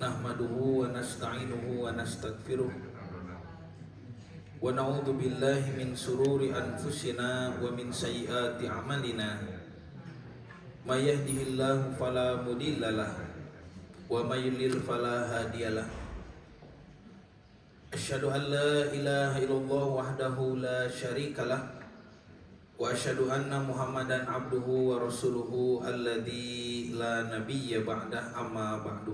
nahmaduhu wa nasta'inuhu wa nastaghfiruh wa na'udzu billahi min sururi anfusina wa min sayyiati a'malina may yahdihillahu fala mudhillalah wa may yudlil fala hadiyalah. Asyhadu an la ilaha illallah wahdahu la syarikalah wa asyhadu anna Muhammadan abduhu wa rasuluhu alladzi la nabiyya ba'dah, amma ba'du.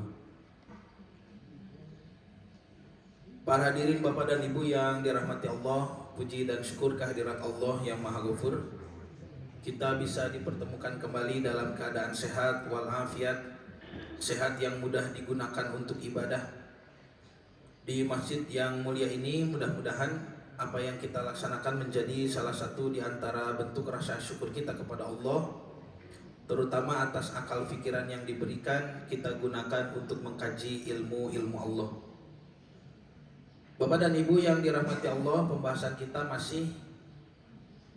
Para hadirin Bapak dan Ibu yang dirahmati Allah, puji dan syukur kehadirat Allah yang Maha Ghafur. Kita bisa dipertemukan kembali dalam keadaan sehat walafiat, sehat yang mudah digunakan untuk ibadah di masjid yang mulia ini. Mudah-mudahan apa yang kita laksanakan menjadi salah satu di antara bentuk rasa syukur kita kepada Allah, terutama atas akal pikiran yang diberikan kita gunakan untuk mengkaji ilmu-ilmu Allah. Bapak dan Ibu yang dirahmati Allah, pembahasan kita masih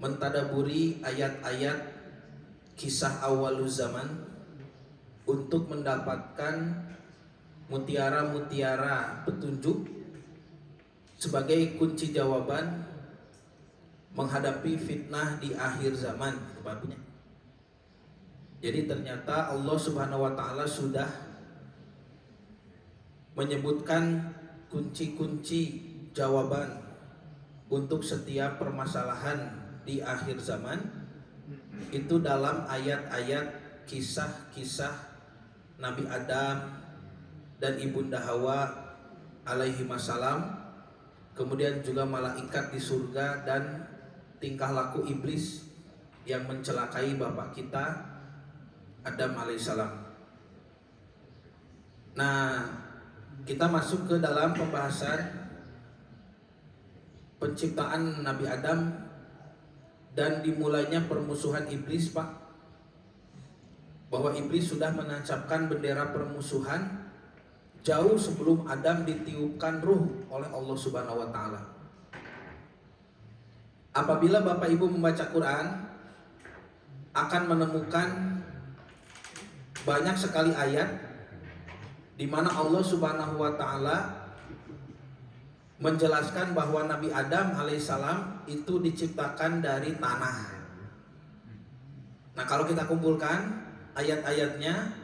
mentadaburi ayat-ayat kisah awaluz zaman untuk mendapatkan mutiara-mutiara petunjuk sebagai kunci jawaban menghadapi fitnah di akhir zaman. Jadi ternyata Allah Subhanahu wa taala sudah menyebutkan kunci-kunci jawaban untuk setiap permasalahan di akhir zaman itu dalam ayat-ayat kisah-kisah Nabi Adam dan Ibunda Hawa alaihi wassalam, kemudian juga malaikat di surga dan tingkah laku iblis yang mencelakai bapak kita Adam alaihissalam. Nah, kita masuk ke dalam pembahasan penciptaan Nabi Adam dan dimulainya permusuhan iblis, Pak. Bahwa iblis sudah menancapkan bendera permusuhan jauh sebelum Adam ditiupkan ruh oleh Allah Subhanahu wa taala. Apabila Bapak Ibu membaca Quran akan menemukan banyak sekali ayat di mana Allah Subhanahu wa taala menjelaskan bahwa Nabi Adam alaihissalam itu diciptakan dari tanah. Nah, kalau kita kumpulkan ayat-ayatnya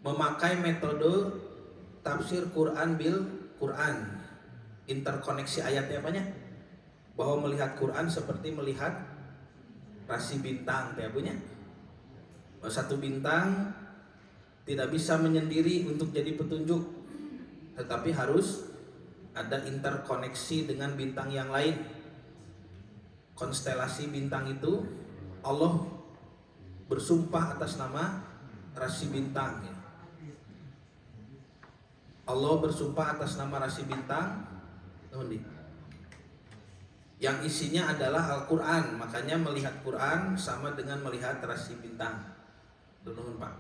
memakai metode tafsir Quran bil Quran, interkoneksi ayatnya apanya? Bahwa melihat Quran seperti melihat rasi bintang, ya punya. Satu bintang tidak bisa menyendiri untuk jadi petunjuk, tetapi harus ada interkoneksi dengan bintang yang lain. Konstelasi bintang itu Allah bersumpah atas nama rasi bintang. Allah bersumpah atas nama rasi bintang yang isinya adalah Al-Quran. Makanya melihat Quran sama dengan melihat rasi bintang. Nuhun, Pak.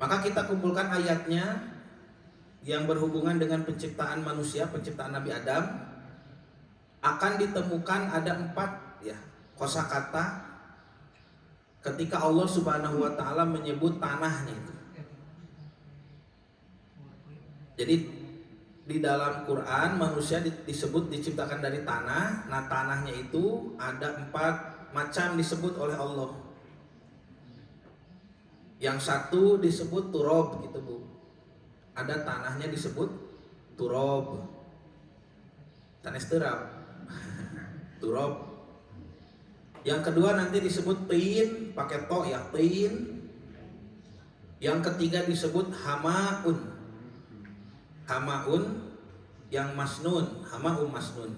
Maka kita kumpulkan ayatnya yang berhubungan dengan penciptaan manusia, penciptaan Nabi Adam. Akan ditemukan ada 4 kosakata ketika Allah Subhanahu wa taala menyebut tanahnya itu. Jadi di dalam Quran manusia disebut diciptakan dari tanah. Nah, tanahnya itu ada 4 macam disebut oleh Allah. Yang satu disebut turab gitu, Bu. Ada tanahnya disebut turab. Tanah terap. Turab. Yang kedua nanti disebut tin, pakai to ya, tin. Yang ketiga disebut hamaun. Hamaun yang masnun, hamaun masnun.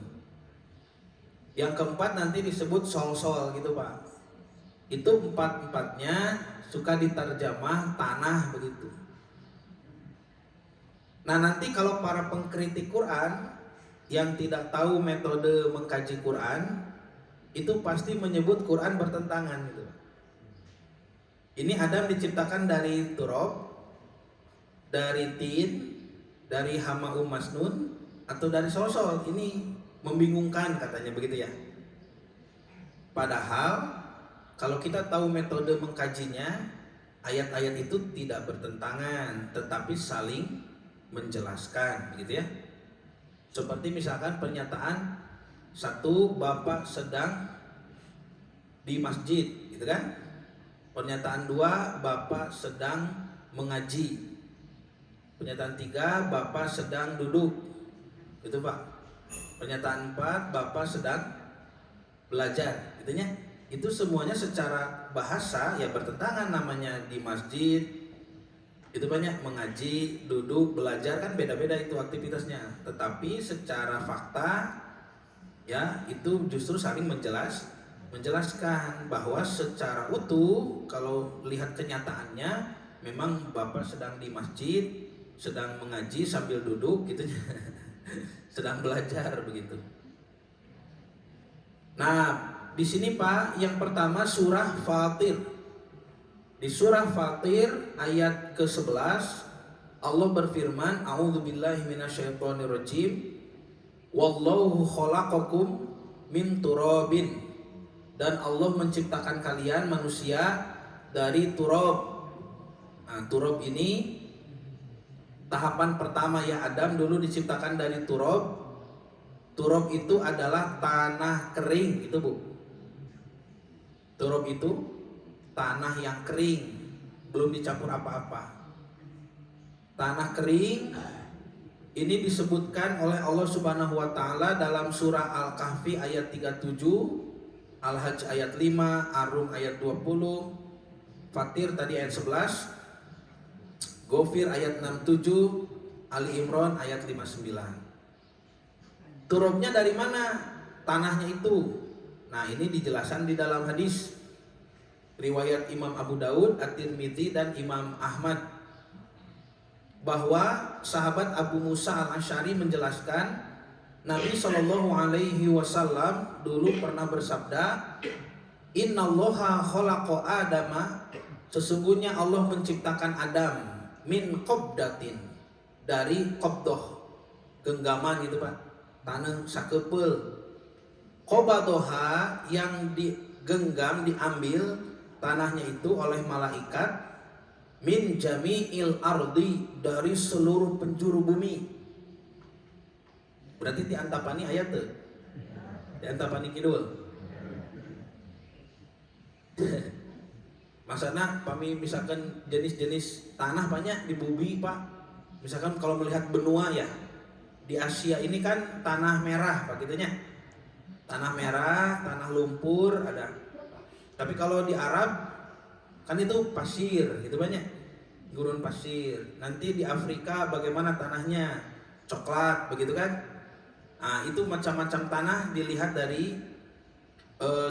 Yang keempat nanti disebut sol-sol gitu, Pak. Itu 4-4-nya suka diterjemah tanah begitu. Nah, nanti kalau para pengkritik Quran yang tidak tahu metode mengkaji Quran itu pasti menyebut Quran bertentangan gitu. Ini Adam diciptakan dari turab, dari tin, dari hama'u masnun, atau dari sol-sol. Ini membingungkan katanya begitu ya. Padahal kalau kita tahu metode mengkajinya, ayat-ayat itu tidak bertentangan, tetapi saling menjelaskan, gitu ya. Seperti misalkan pernyataan satu, bapak sedang di masjid, gitu kan? Pernyataan dua, bapak sedang mengaji. Pernyataan tiga, bapak sedang duduk, gitu pak. Pernyataan empat, bapak sedang belajar, gitunya. Itu semuanya secara bahasa ya bertentangan, namanya di masjid itu banyak mengaji, duduk, belajar kan beda-beda itu aktivitasnya. Tetapi secara fakta ya itu justru saling menjelaskan bahwa secara utuh kalau lihat kenyataannya memang bapak sedang di masjid, sedang mengaji sambil duduk gitu sedang belajar begitu. Nah, di sini Pak, yang pertama surah Fatir. Di surah Fatir ayat ke-11 Allah berfirman, A'udzubillahi minasyaitonirrajim. Wallahu khalaqakum min turabin. Dan Allah menciptakan kalian manusia dari turab. Nah, turab ini tahapan pertama ya, Adam dulu diciptakan dari turab. Turab itu adalah tanah kering, itu Bu. Turab itu tanah yang kering, belum dicampur apa-apa. Tanah kering ini disebutkan oleh Allah Subhanahu wa taala dalam surah Al-Kahfi ayat 37, Al-Hajj ayat 5, Ar-Rum ayat 20, Fatir tadi ayat 11, Ghafir ayat 67, Ali Imran ayat 59. Turabnya dari mana? Tanahnya itu. Nah, ini dijelaskan di dalam hadis riwayat Imam Abu Daud, At-Tirmidzi dan Imam Ahmad bahwa sahabat Abu Musa Al-Asy'ari menjelaskan Nabi Shallallahu Alaihi Wasallam dulu pernah bersabda, Innallaha khalaqa Adama, sesungguhnya Allah menciptakan Adam min qabdatin, dari qabdoh, genggaman gitu Pak, tanah sakepel. Qabadoha, yang digenggam, diambil tanahnya itu oleh malaikat, min jami'il ardi, dari seluruh penjuru bumi. Berarti diantapani ayat tuh, diantapani kidul. Maksudnya kami misalkan jenis-jenis tanah banyak di bumi Pak. Misalkan kalau melihat benua ya, di Asia ini kan tanah merah Pak gitunya. Tanah merah, tanah lumpur ada. Tapi kalau di Arab kan itu pasir, gitu banyak gurun pasir. Nanti di Afrika bagaimana tanahnya? Coklat, begitu kan? Nah, itu macam-macam tanah dilihat dari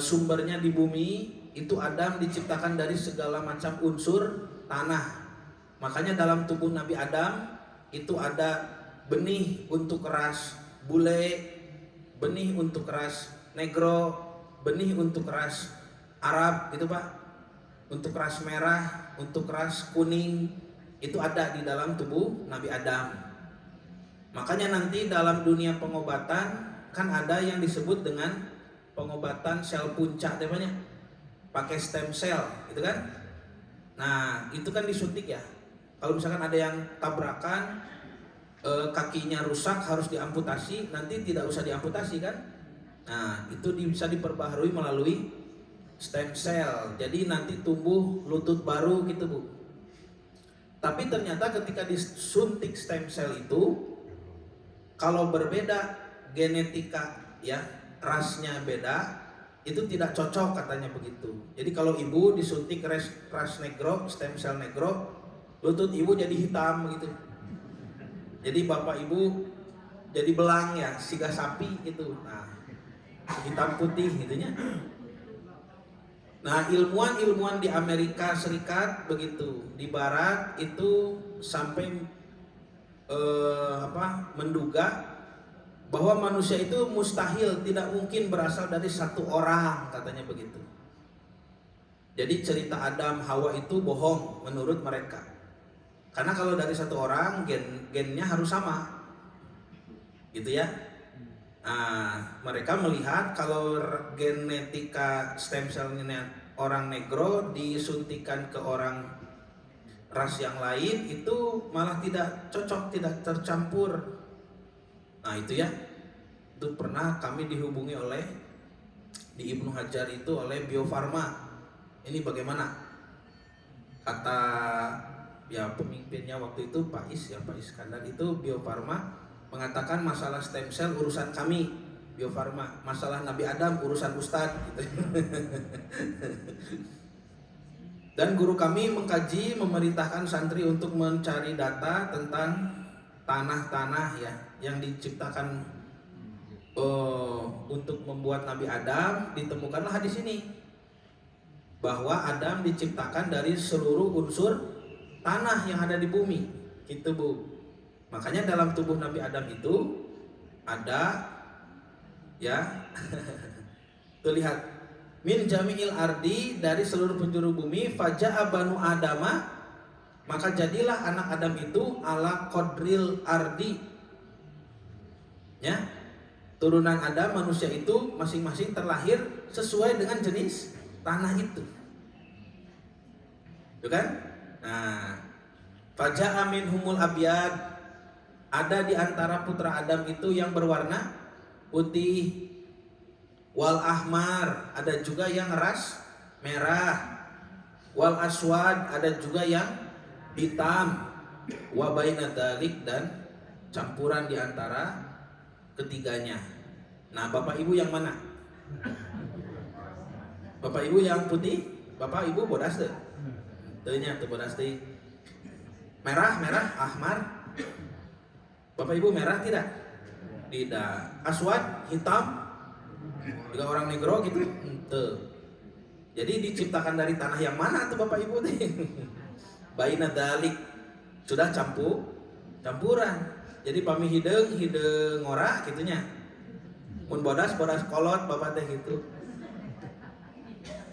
sumbernya di bumi. Itu Adam diciptakan dari segala macam unsur tanah. Makanya dalam tubuh Nabi Adam itu ada benih untuk ras bule, benih untuk ras negro, benih untuk ras Arab gitu Pak, untuk ras merah, untuk ras kuning, itu ada di dalam tubuh Nabi Adam. Makanya nanti dalam dunia pengobatan kan ada yang disebut dengan pengobatan sel puncak temanya, pakai stem cell gitu kan. Nah itu kan disuntik ya. Kalau misalkan ada yang tabrakan, kakinya rusak harus diamputasi, nanti tidak usah diamputasi kan. Nah itu bisa diperbaharui melalui stem cell, jadi nanti tumbuh lutut baru gitu Bu. Tapi ternyata ketika disuntik stem cell itu, kalau berbeda genetika ya, rasnya beda, itu tidak cocok katanya begitu. Jadi kalau ibu disuntik ras negro, stem cell negro, lutut ibu jadi hitam gitu. Jadi bapak ibu jadi belang ya, siga sapi gitu. Nah, hitam putih gitunya. Nah, ilmuwan di Amerika Serikat begitu, di Barat itu sampai menduga bahwa manusia itu mustahil, tidak mungkin berasal dari satu orang, katanya begitu. Jadi cerita Adam Hawa itu bohong menurut mereka. Karena kalau dari satu orang gennya harus sama, gitu ya. Nah, mereka melihat kalau genetika stem cellnya orang negro disuntikan ke orang ras yang lain itu malah tidak cocok, tidak tercampur. Nah itu ya, itu pernah kami dihubungi oleh di Ibnu Hajar itu oleh Bio Farma. Ini bagaimana? Kata ya pemimpinnya waktu itu Pak Iskandar itu Bio Farma mengatakan masalah stem cell urusan kami Bio Farma, masalah Nabi Adam urusan Ustadz gitu. Dan guru kami mengkaji, memerintahkan santri untuk mencari data tentang tanah-tanah ya yang diciptakan untuk membuat Nabi Adam. Ditemukanlah di sini bahwa Adam diciptakan dari seluruh unsur tanah yang ada di bumi, gitu Bu. Makanya dalam tubuh Nabi Adam itu ada ya tuh lihat, min jami'il ardi, dari seluruh penjuru bumi, faja'a banu adama, maka jadilah anak Adam itu ala qadril ardi ya, turunan Adam manusia itu masing-masing terlahir sesuai dengan jenis tanah itu, itu kan? Nah, faja'a minhumul abyad, ada di antara putra Adam itu yang berwarna putih, wal ahmar, ada juga yang ras merah, wal aswad, ada juga yang hitam, wa baina dzalik, dan campuran di antara ketiganya. Nah, Bapak Ibu yang mana? Bapak Ibu yang putih? Bapak Ibu bodas deh. Teunya teu bodas teh. Merah, ahmar. Bapak Ibu merah tidak? Tidak. Aswad, hitam. Juga orang negro gitu. Tuh. Jadi diciptakan dari tanah yang mana tuh Bapak Ibu teh? Baina dalik, sudah campuran. Jadi pami hideung ngora gitunya. Mun bodas kolot Bapak teh gitu.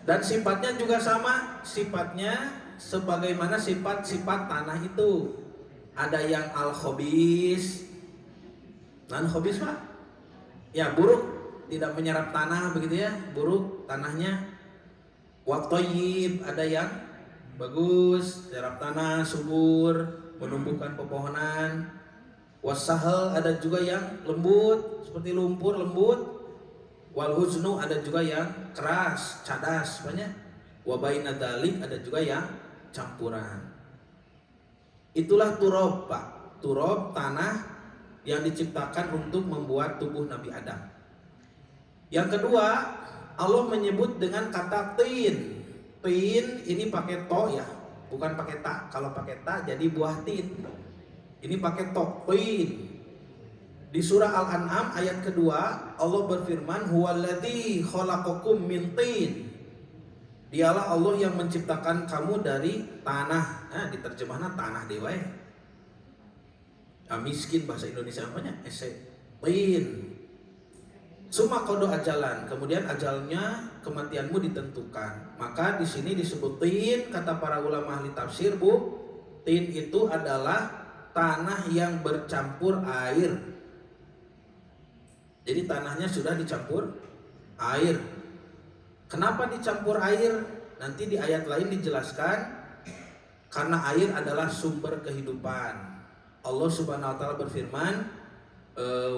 Dan sifatnya juga sama, sifatnya sebagaimana sifat-sifat tanah itu. Ada yang al-khobis, non-khobis Pak. Ya, buruk, tidak menyerap tanah begitu ya, buruk tanahnya. Watoyib, ada yang bagus, serap tanah, subur, menumbuhkan pepohonan. Wasahel, ada juga yang lembut, seperti lumpur lembut. Walhuznu, ada juga yang keras, cadas, banyak. Wabaina dalik, ada juga yang campuran. Itulah turab Pak, turab tanah yang diciptakan untuk membuat tubuh Nabi Adam. Yang kedua, Allah menyebut dengan kata tin. Tin ini pakai to ya, bukan pakai ta. Kalau pakai ta jadi buah tin. Ini pakai to, tin. Di surah Al-An'am ayat kedua Allah berfirman, huwallazi khalaqakum min tin. Dialah Allah yang menciptakan kamu dari tanah. Nah, diterjemahnya tanah dewa ya. Nah, miskin bahasa Indonesia apanya? Tin. Suma kodo ajalan, kemudian ajalnya kematianmu ditentukan. Maka di sini disebutin kata para ulama ahli tafsir Bu, tin itu adalah tanah yang bercampur air. Jadi tanahnya sudah dicampur air. Kenapa dicampur air? Nanti di ayat lain dijelaskan, karena air adalah sumber kehidupan. Allah Subhanahu wa taala berfirman,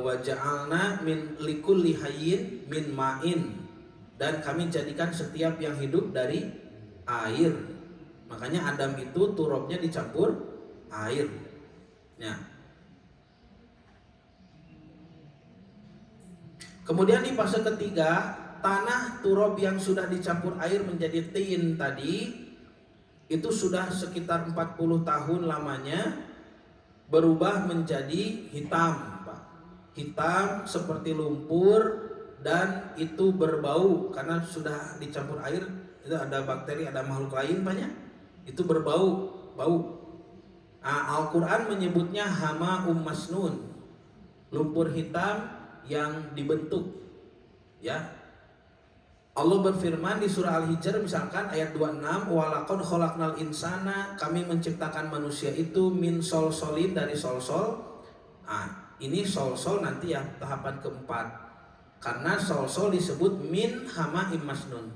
wa ja'alna min likulli hayyin min ma'in, dan kami jadikan setiap yang hidup dari air. Makanya Adam itu turabnya dicampur air. Ya. Kemudian di fase ketiga, tanah turab yang sudah dicampur air menjadi tin tadi itu sudah sekitar 40 tahun lamanya berubah menjadi hitam, Pak. Hitam seperti lumpur, dan itu berbau karena sudah dicampur air. Itu ada bakteri, ada makhluk lain banyak. Itu berbau, bau. Nah, Al-Qur'an menyebutnya hama masnun, lumpur hitam yang dibentuk. Ya. Allah berfirman di surah Al-Hijr misalkan ayat 26, walaqad khalaqnal insana, kami menciptakan manusia itu min solsolin, dari solsol. Nah, ini solsol nanti ya tahapan keempat. Karena solsol disebut min hama'im masnun,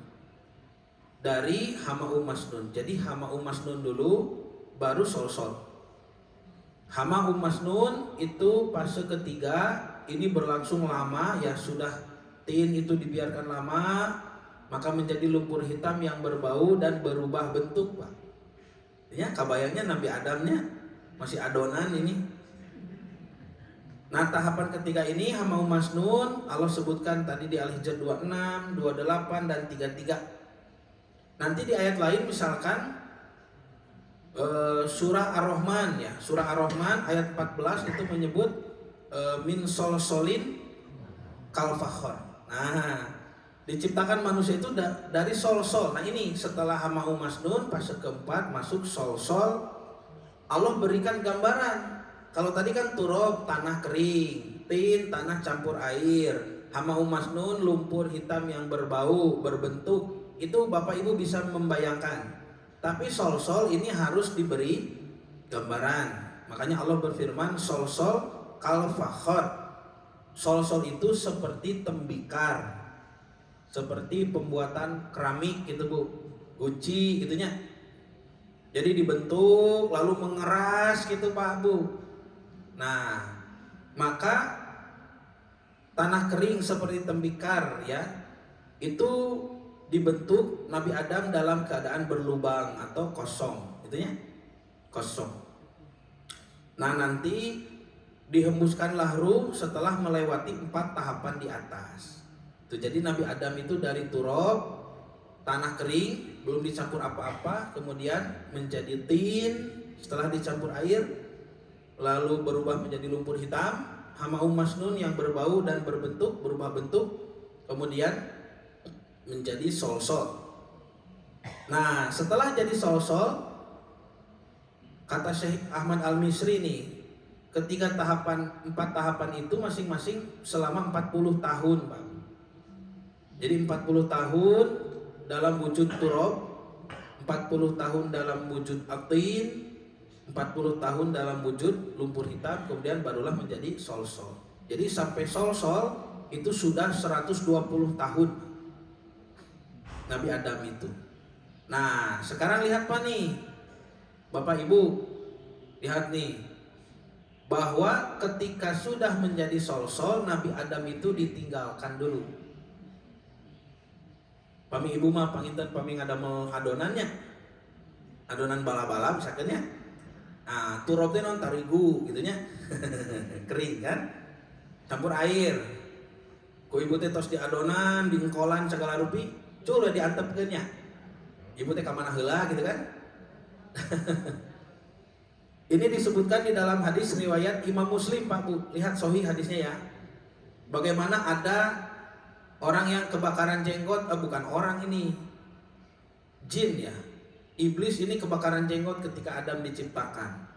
dari hama'um masnun. Jadi hama'um masnun dulu, baru sol-sol. Hama Masnun itu fase ketiga, ini berlangsung lama ya, sudah tin itu dibiarkan lama, maka menjadi lumpur hitam yang berbau dan berubah bentuk, Pak. Ya, kabayangnya Nabi Adamnya masih adonan ini. Nah, tahapan ketiga ini Hama Masnun Allah sebutkan tadi di Al-Hijr 26, 28 dan 33. Nanti di ayat lain misalkan surah Ar-Rahman ya, surah Ar-Rahman ayat 14 itu menyebut min solsolin kalfakhor. Nah, diciptakan manusia itu dari sol-sol. Nah, ini setelah Hama Masnun fase keempat masuk sol-sol, Allah berikan gambaran. Kalau tadi kan turab tanah kering, tin tanah campur air, Hama Masnun lumpur hitam yang berbau, berbentuk. Itu Bapak Ibu bisa membayangkan. Tapi sol-sol ini harus diberi gambaran. Makanya Allah berfirman sol-sol kalfakhor. Sol-sol itu seperti tembikar, seperti pembuatan keramik gitu Bu, guci gitunya. Jadi dibentuk lalu mengeras gitu Pak Bu. Nah, maka tanah kering seperti tembikar ya, itu dibentuk Nabi Adam dalam keadaan berlubang atau kosong, itunya kosong. Nah, nanti dihembuskanlah ruh setelah melewati 4 tahapan di atas. Tuh, jadi Nabi Adam itu dari turab, tanah kering, belum dicampur apa-apa, kemudian menjadi tin, setelah dicampur air lalu berubah menjadi lumpur hitam, Hama Masnun yang berbau dan berbentuk, berubah bentuk, kemudian menjadi sol-sol. Nah, setelah jadi sol-sol, kata Syekh Ahmad Al-Misri nih, ketiga tahapan, 4 tahapan itu masing-masing selama 40 tahun, Pak. Jadi 40 tahun dalam wujud turab, 40 tahun dalam wujud atin, 40 tahun dalam wujud lumpur hitam, kemudian barulah menjadi sol-sol. Jadi sampai sol-sol itu sudah 120 tahun Nabi Adam itu. Nah, sekarang lihat Pak nih, Bapak Ibu, lihat nih, bahwa ketika sudah menjadi sol-sol, Nabi Adam itu ditinggalkan dulu. Pami ibu mah panginten pami ngadamel adonannya, adonan bala-bala misalkan ya. Nah, turab teh non tarigu gitunya. Kering kan? Campur air. Ku ibu teh tos di adonan, dingkolan segala rupi, cuy diantepkeun nya. Ibu teh ka mana heula gitu kan? Ini disebutkan di dalam hadis riwayat Imam Muslim, Pak Bu. Lihat sahih hadisnya ya. Bagaimana ada orang yang kebakaran jenggot, bukan orang ini, jin ya. Iblis ini kebakaran jenggot ketika Adam diciptakan.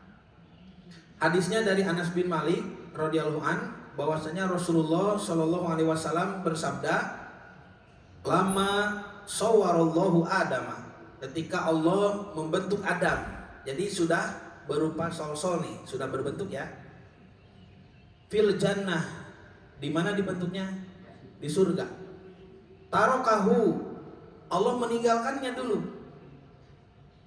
Hadisnya dari Anas bin Malik radhiyallahu an, bahwasanya Rasulullah Shallallahu alaihi wasallam bersabda, "Lama sawwarallahu Adama." Ketika Allah membentuk Adam, jadi sudah berupa sol-sol nih, sudah berbentuk ya. Fil jannah, di mana dibentuknya? Di surga. Tarokahu, Allah meninggalkannya dulu.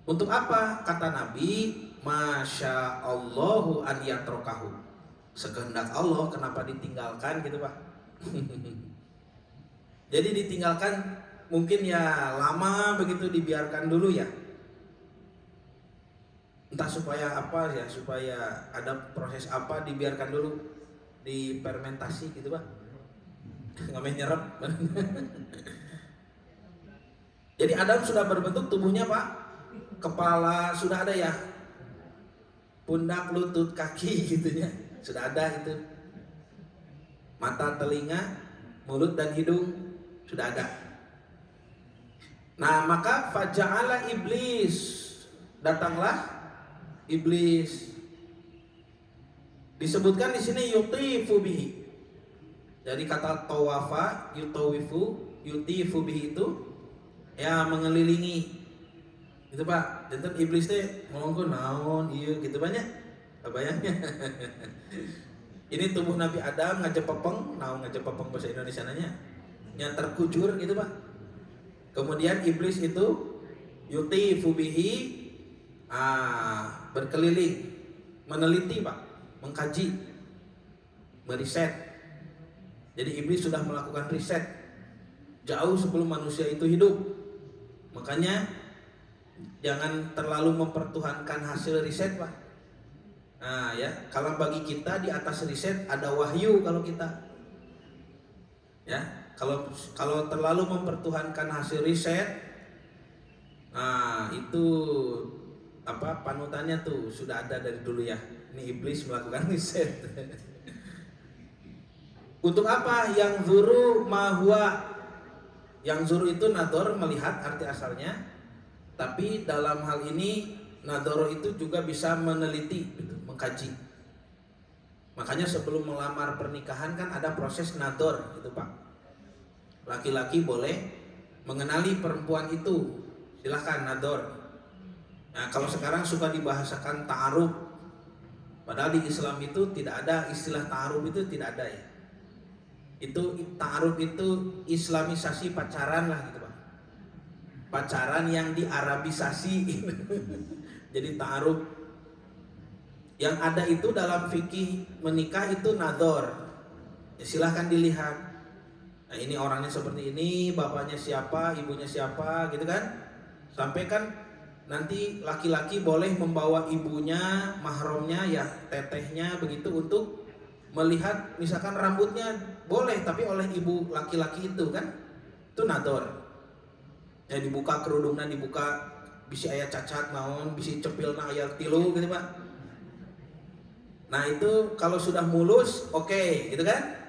Untuk apa? Kata Nabi, Masya Allahu an yatrokahu. Sekehendak Allah, kenapa ditinggalkan gitu Pak? Jadi ditinggalkan mungkin ya lama begitu, dibiarkan dulu ya. Entah supaya apa ya, supaya ada proses apa, dibiarkan dulu, difermentasi gitu Pak. Nggak main nyerap. Jadi Adam sudah berbentuk tubuhnya Pak. Kepala sudah ada ya, pundak, lutut, kaki gitunya sudah ada itu, mata, telinga, mulut dan hidung sudah ada. Nah, maka faja'ala iblis, datanglah iblis. Disebutkan di sini yutifu bihi. Dari kata tawafa, yutawifu, yutifu bihi itu ya mengelilingi. Itu Pak, jantan iblis teh ngomong naon iya gitu banyak. Kebayangnya. Ini tubuh Nabi Adam ngajepepeng, naon ngajepepeng bahasa Indonesia nanya. Yang terkujur gitu Pak. Kemudian iblis itu yutifu bihi, berkeliling, meneliti Pak, mengkaji, meriset. Jadi iblis sudah melakukan riset jauh sebelum manusia itu hidup. Makanya jangan terlalu mempertuhankan hasil riset Pak. Ya, kalau bagi kita di atas riset ada wahyu kalau kita. Ya, kalau terlalu mempertuhankan hasil riset, itu panutannya tuh sudah ada dari dulu ya. Ini iblis melakukan riset. Untuk apa? Yang zuru mahwa. Yang zuru itu nador, melihat arti asalnya. Tapi dalam hal ini nador itu juga bisa meneliti, gitu, mengkaji. Makanya sebelum melamar pernikahan kan ada proses nador, gitu Pak. Laki-laki boleh mengenali perempuan itu, silahkan nador. Nah, kalau sekarang suka dibahasakan ta'aruf, padahal di Islam itu tidak ada istilah ta'aruf, itu tidak ada ya. Itu ta'aruf itu islamisasi pacaran lah gitu Pak. Pacaran yang diarabisasi. Jadi ta'aruf. Yang ada itu dalam fikih menikah itu nador. Ya, silahkan dilihat. Nah, ini orangnya seperti ini, bapaknya siapa, ibunya siapa, gitu kan. Sampai kan nanti laki-laki boleh membawa ibunya, mahramnya ya, tetehnya begitu untuk melihat misalkan rambutnya boleh, tapi oleh ibu laki-laki itu kan, itu nador. Ya dibuka kerudungnya, dibuka bisi aya cacat naon, bisi cepilna aya tilu gitu Pak. Nah itu kalau sudah mulus, oke, gitu kan.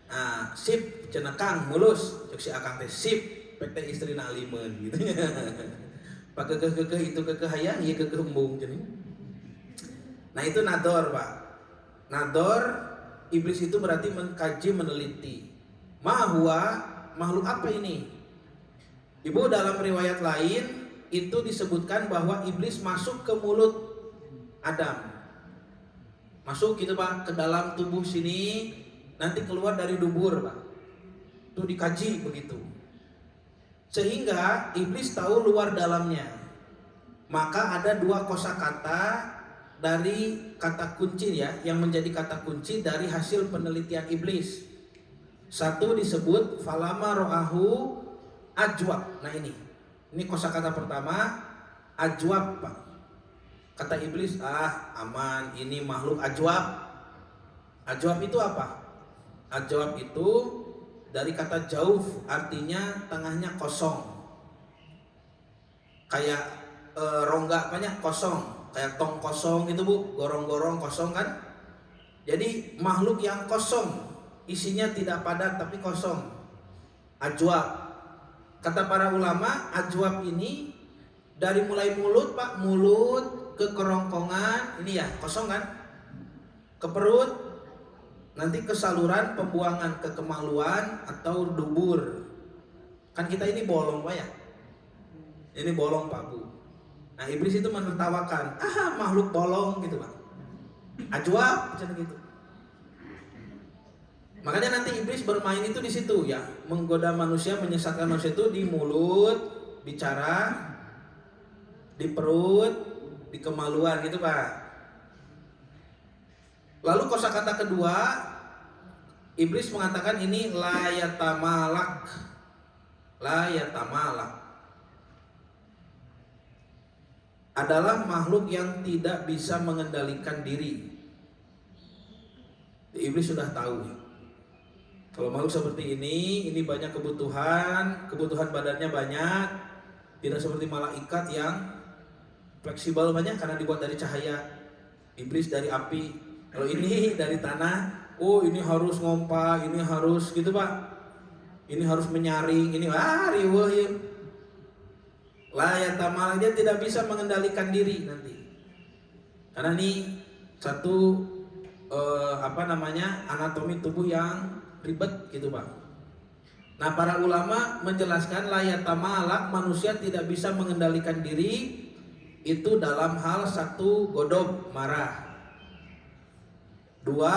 Nah, sip cenah Kang mulus, cek si akang teh sip, PT istrina alimeun gitu. Pak kekeh itu kekeh hayang, ieu kekeh embung cenah. Nah itu nador Pak. Nador iblis itu berarti mengkaji, meneliti. Mahwa, makhluk apa ini? Ibu, dalam riwayat lain itu disebutkan bahwa iblis masuk ke mulut Adam. Masuk gitu Pak ke dalam tubuh sini, nanti keluar dari dubur Pak. Itu dikaji begitu. Sehingga iblis tahu luar dalamnya. Maka ada dua kosakata dari kata kunci ya, yang menjadi kata kunci dari hasil penelitian iblis. Satu disebut falama ro'ahu ajwab. Nah ini kosakata pertama, ajwab Pak. Kata iblis, aman, ini makhluk ajwab. Ajwab itu apa? Ajwab itu dari kata jauf, artinya tengahnya kosong. Kayak rongga banyak kosong, kayak tong kosong gitu Bu, gorong-gorong kosong kan. Jadi makhluk yang kosong, isinya tidak padat tapi kosong. Ajwab. Kata para ulama, ajwab ini dari mulai mulut Pak, mulut ke kerongkongan, ini ya kosong kan, ke perut, nanti ke saluran pembuangan, ke kemaluan atau dubur. Kan kita ini bolong Pak ya, ini bolong Pak Bu. Nah iblis itu menertawakan, makhluk bolong gitu Pak, ajwab macam gitu. Makanya nanti iblis bermain itu di situ ya, menggoda manusia, menyesatkan manusia itu di mulut, bicara, di perut, di kemaluan gitu Pak. Lalu kosakata kedua, iblis mengatakan ini la yatamalak. La yatamalak adalah makhluk yang tidak bisa mengendalikan diri. Iblis sudah tahu. Kalau makhluk seperti ini banyak kebutuhan badannya banyak, tidak seperti malaikat yang fleksibel banyak karena dibuat dari cahaya. Iblis dari api, kalau ini dari tanah. Oh ini harus ngompa, ini harus gitu Pak, ini harus menyaring, ini riweuh ya. Layatamal, dia tidak bisa mengendalikan diri nanti. Karena ini satu anatomi tubuh yang ribet gitu Pak. Nah para ulama menjelaskan layatamalak, manusia tidak bisa mengendalikan diri itu dalam hal satu, godob, marah. Dua,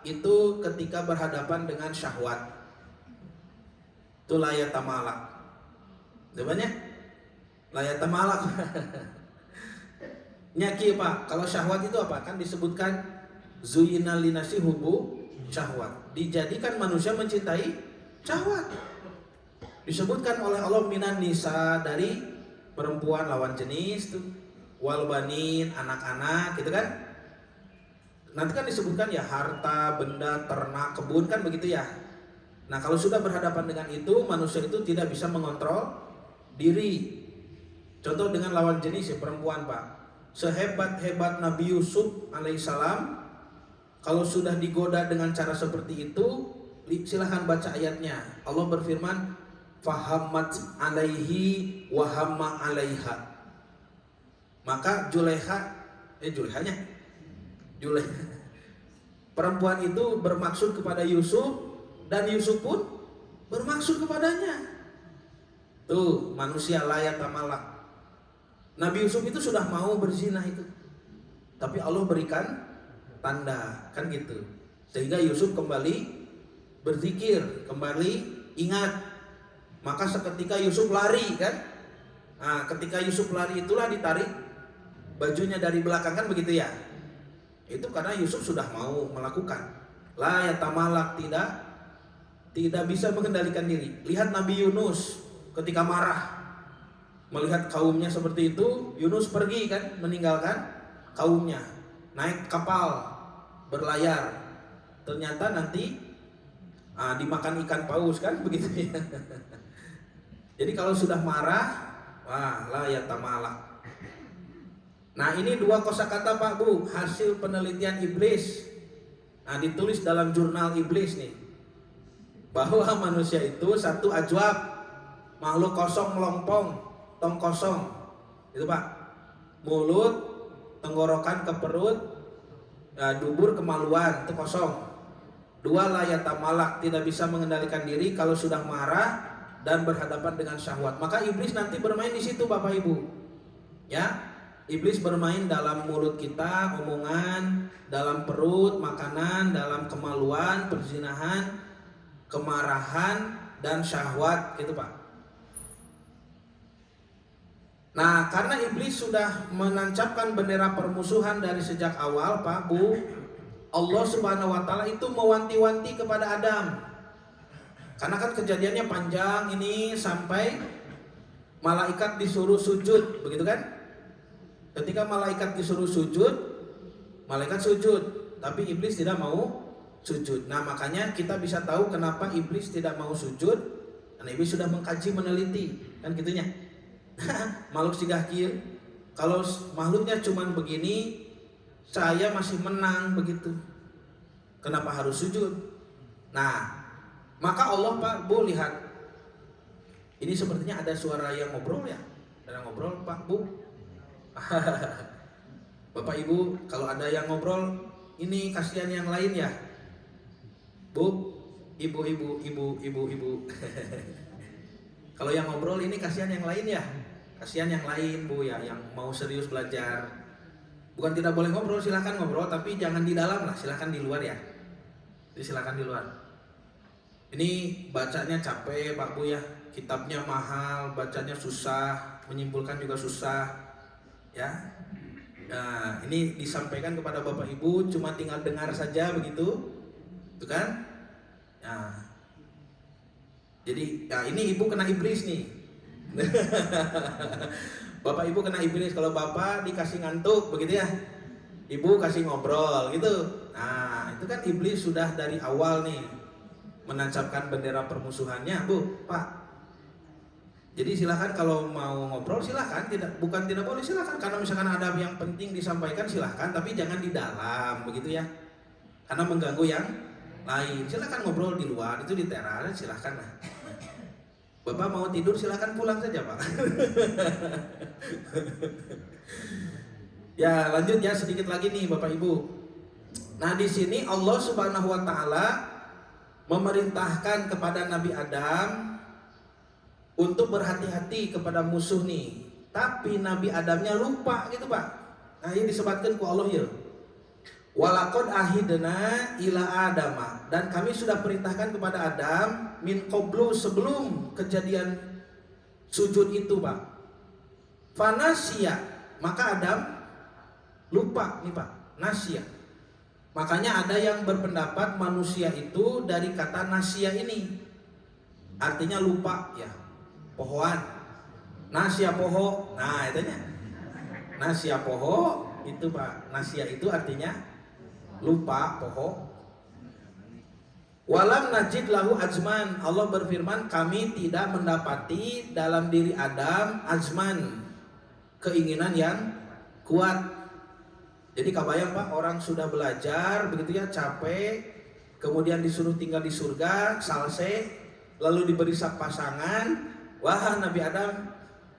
itu ketika berhadapan dengan syahwat. Itu layatamalak. Depannya layatamalak. Nyaki Pak, kalau syahwat itu apa? Kan disebutkan zuyina linasi hubu syahwat. Dijadikan manusia mencintai syahwat. Disebutkan oleh Allah minan nisa, dari perempuan lawan jenis tuh, wal banin, anak-anak gitu kan. Nanti kan disebutkan ya harta, benda, ternak, kebun kan begitu ya. Nah kalau sudah berhadapan dengan itu, manusia itu tidak bisa mengontrol diri. Contoh dengan lawan jenis ya, perempuan Pak. Sehebat-hebat Nabi Yusuf alaihissalam, kalau sudah digoda dengan cara seperti itu, silahkan baca ayatnya. Allah berfirman, fahammat alaihi wahamma alaiha. Maka Julehanya perempuan itu bermaksud kepada Yusuf, dan Yusuf pun bermaksud kepadanya. Tuh manusia layak tamalak. Nabi Yusuf itu sudah mau berzina itu, tapi Allah berikan tanda kan gitu, sehingga Yusuf kembali berzikir, kembali ingat. Maka seketika Yusuf lari kan. Nah, ketika Yusuf lari itulah ditarik bajunya dari belakang kan begitu ya. Itu karena Yusuf sudah mau melakukan. La yatamalak, tidak bisa mengendalikan diri. Lihat Nabi Yunus ketika marah melihat kaumnya seperti itu, Yunus pergi kan, meninggalkan kaumnya, naik kapal berlayar. Ternyata nanti dimakan ikan paus kan begitu ya. Jadi kalau sudah marah, wah la yatamalak. Nah ini dua kosakata Pak Bu, hasil penelitian iblis. Nah ditulis dalam jurnal iblis nih, bahwa manusia itu satu ajwab, makhluk kosong melompong, tong kosong itu Pak. Mulut, tenggorokan ke perut, dubur kemaluan, itu kosong. Dua layatamalak, tidak bisa mengendalikan diri kalau sudah marah dan berhadapan dengan syahwat. Maka iblis nanti bermain di situ Bapak Ibu ya. Iblis bermain dalam mulut kita, omongan, dalam perut, makanan, dalam kemaluan, perzinahan, kemarahan, dan syahwat gitu Pak. Nah karena iblis sudah menancapkan bendera permusuhan dari sejak awal Pak Bu, Allah Subhanahu wa Ta'ala itu mewanti-wanti kepada Adam. Karena kan kejadiannya panjang ini, sampai malaikat disuruh sujud, begitu kan? Ketika malaikat disuruh sujud, malaikat sujud, tapi iblis tidak mau sujud. Nah makanya kita bisa tahu kenapa iblis tidak mau sujud, karena iblis sudah mengkaji, meneliti, kan gitunya. Makhluk sigah kieu, kalau makhluknya cuman begini, saya masih menang begitu, kenapa harus sujud? Nah maka Allah Pak Bu lihat, ini sepertinya ada suara yang ngobrol ya, ada ngobrol Pak Bu. Bapak Ibu kalau ada yang ngobrol, ini kasihan yang lain ya Bu, ibu. Kalau yang ngobrol ini kasihan yang lain ya, kasihan yang lain Bu ya, yang mau serius belajar. Bukan tidak boleh ngobrol, silahkan ngobrol, tapi jangan di dalam lah, silahkan di luar ya. Jadi silahkan di luar. Ini bacanya capek Pak Bu ya, kitabnya mahal, bacanya susah, menyimpulkan juga susah ya. Nah ini disampaikan kepada Bapak Ibu, cuma tinggal dengar saja begitu, itu kan? Nah, jadi ya ini Ibu kena iblis nih. Bapak Ibu kena iblis, kalau Bapak dikasih ngantuk begitu ya, Ibu kasih ngobrol gitu. Nah itu kan iblis sudah dari awal nih menancapkan bendera permusuhannya Bu, Pak. Jadi silahkan kalau mau ngobrol silahkan, bukan tidak boleh, silahkan. Karena misalkan ada yang penting disampaikan silahkan, tapi jangan di dalam begitu ya, karena mengganggu yang lain. Silahkan ngobrol di luar, itu di teras silahkan lah. Bapak mau tidur silahkan pulang saja Pak. Ya lanjut ya, sedikit lagi nih Bapak Ibu. Nah di sini Allah Subhanahu wa Ta'ala memerintahkan kepada Nabi Adam untuk berhati-hati kepada musuh nih, tapi Nabi Adamnya lupa gitu Pak. Nah ini disebutkan ku Allah ya, walaqad ahidna ila adama, dan kami sudah perintahkan kepada Adam min qablu, sebelum kejadian sujud itu Pak. Fanasya, maka Adam lupa nih Pak, nasya. Makanya ada yang berpendapat manusia itu dari kata nasya ini, artinya lupa ya, pohoan, nasya poho, nah itunya, nasya poho itu Pak, nasya itu artinya lupa poho. Walam najid lahu azman, Allah berfirman kami tidak mendapati dalam diri Adam azman, keinginan yang kuat. Jadi kebayang Pak, orang sudah belajar begitu ya, capek, kemudian disuruh tinggal di surga, salse, lalu diberi pasangan. Wah, Nabi Adam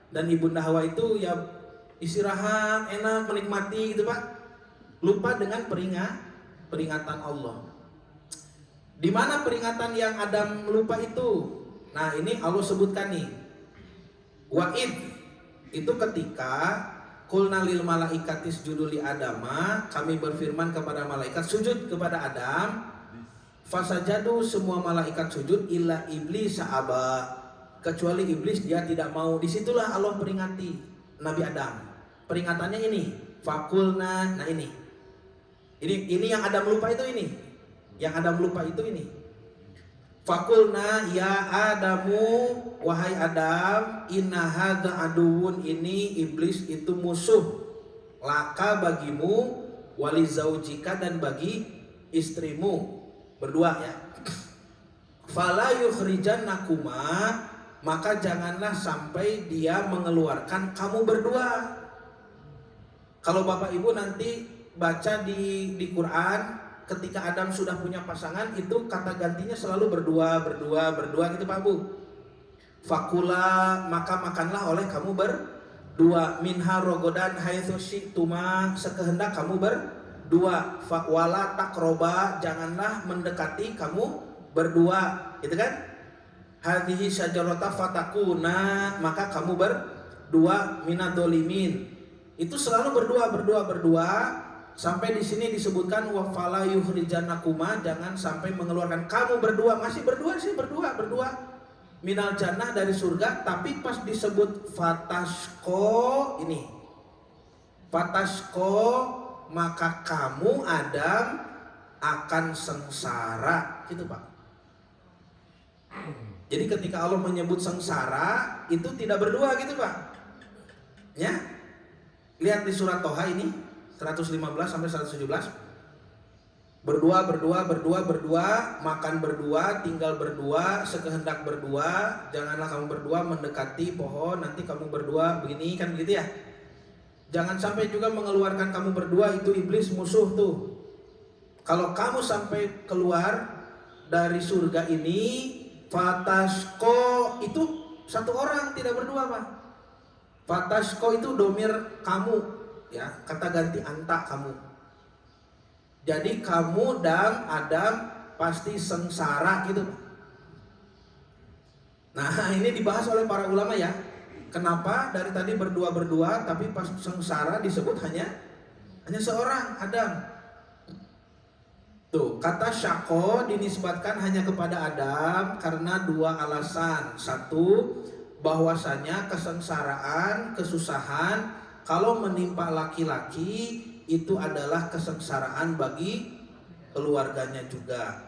dan Ibunda Hawa itu ya istirahat, enak, menikmati gitu Pak. Lupa dengan peringatan Allah. Di mana peringatan yang Adam lupa itu? Nah, ini Allah sebutkan nih. Wa'id itu ketika Qulna lil malaikatis juduli Adama, kami berfirman kepada malaikat sujud kepada Adam. Fasajadu, semua malaikat sujud, illa iblis aba, kecuali iblis dia tidak mau. Disitulah Allah peringati Nabi Adam. Peringatannya ini, fakulna, nah ini yang Adam lupa itu ini. Yang Adam lupa itu ini. Fakulna ya Adamu, wahai Adam, inna hadza aduun, ini iblis itu musuh laka bagimu, wali zaujika, dan bagi istrimu berdua ya. Fala yukhrijannakuma, maka janganlah sampai dia mengeluarkan kamu berdua. Kalau Bapak Ibu nanti baca di Quran, ketika Adam sudah punya pasangan itu kata gantinya selalu berdua gitu Pak Bu. Fakula, maka makanlah oleh kamu berdua, minha rogodan haitsu syi'tuma, sekehendak kamu berdua. Wala takroba, janganlah mendekati kamu berdua, gitu kan? Hadhihi syajarata fatakuna, maka kamu berdua minadzolimin. Itu selalu berdua. Sampai di sini disebutkan wa fala yukhrijannakuma, jangan sampai mengeluarkan kamu berdua, masih berdua minal jannah, dari surga. Tapi pas disebut fatasko ini, fatasko, maka kamu Adam akan sengsara, gitu Pak. Jadi ketika Allah menyebut sengsara itu tidak berdua gitu Pak. Ya. Lihat di surat Toha ini 115 sampai 117. Berdua, makan berdua, tinggal berdua, sekehendak berdua. Janganlah kamu berdua mendekati pohon, nanti kamu berdua begini kan gitu ya. Jangan sampai juga mengeluarkan kamu berdua, itu iblis musuh tuh. Kalau kamu sampai keluar dari surga ini, fatasko, itu satu orang, tidak berdua Pak. Fatasko itu domir kamu ya, kata ganti anta, kamu. Jadi kamu dan Adam pasti sengsara gitu. Nah, ini dibahas oleh para ulama ya. Kenapa dari tadi berdua tapi pas sengsara disebut hanya seorang, Adam. Tuh, kata syako dinisbatkan hanya kepada Adam karena dua alasan. Satu, bahwasanya kesengsaraan, kesusahan kalau menimpa laki-laki itu adalah kesengsaraan bagi keluarganya juga.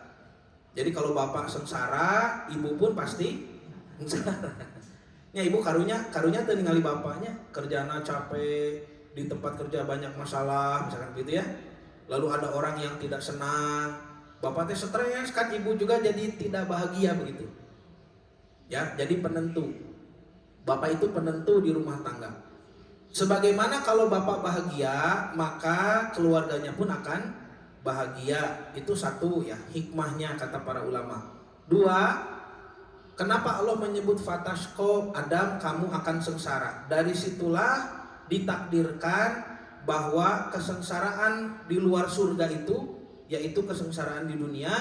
Jadi kalau bapak sengsara, ibu pun pasti sengsara. Ya ibu karunya ningali bapaknya, kerjana capek, di tempat kerja banyak masalah, misalkan gitu ya. Lalu ada orang yang tidak senang, bapaknya stres kan, ibu juga jadi tidak bahagia begitu. Ya, jadi penentu. Bapak itu penentu di rumah tangga. Sebagaimana kalau bapak bahagia, maka keluarganya pun akan bahagia. Itu satu ya, hikmahnya kata para ulama. Dua, kenapa Allah menyebut fatasko, Adam kamu akan sengsara. Dari situlah ditakdirkan bahwa kesengsaraan di luar surga itu, yaitu kesengsaraan di dunia,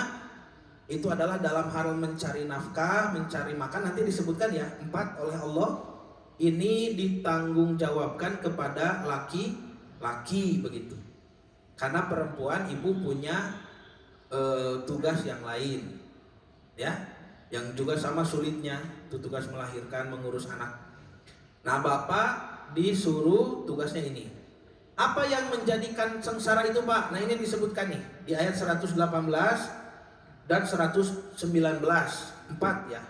itu adalah dalam hal mencari nafkah, mencari makan. Nanti disebutkan ya, 4 oleh Allah. Ini ditanggungjawabkan kepada laki-laki begitu. Karena perempuan ibu punya tugas yang lain, ya, yang juga sama sulitnya, itu tugas melahirkan, mengurus anak. Nah bapak disuruh tugasnya ini, Apa yang menjadikan sengsara itu Pak? Nah ini disebutkan nih di ayat 118 dan 119, 4 ya.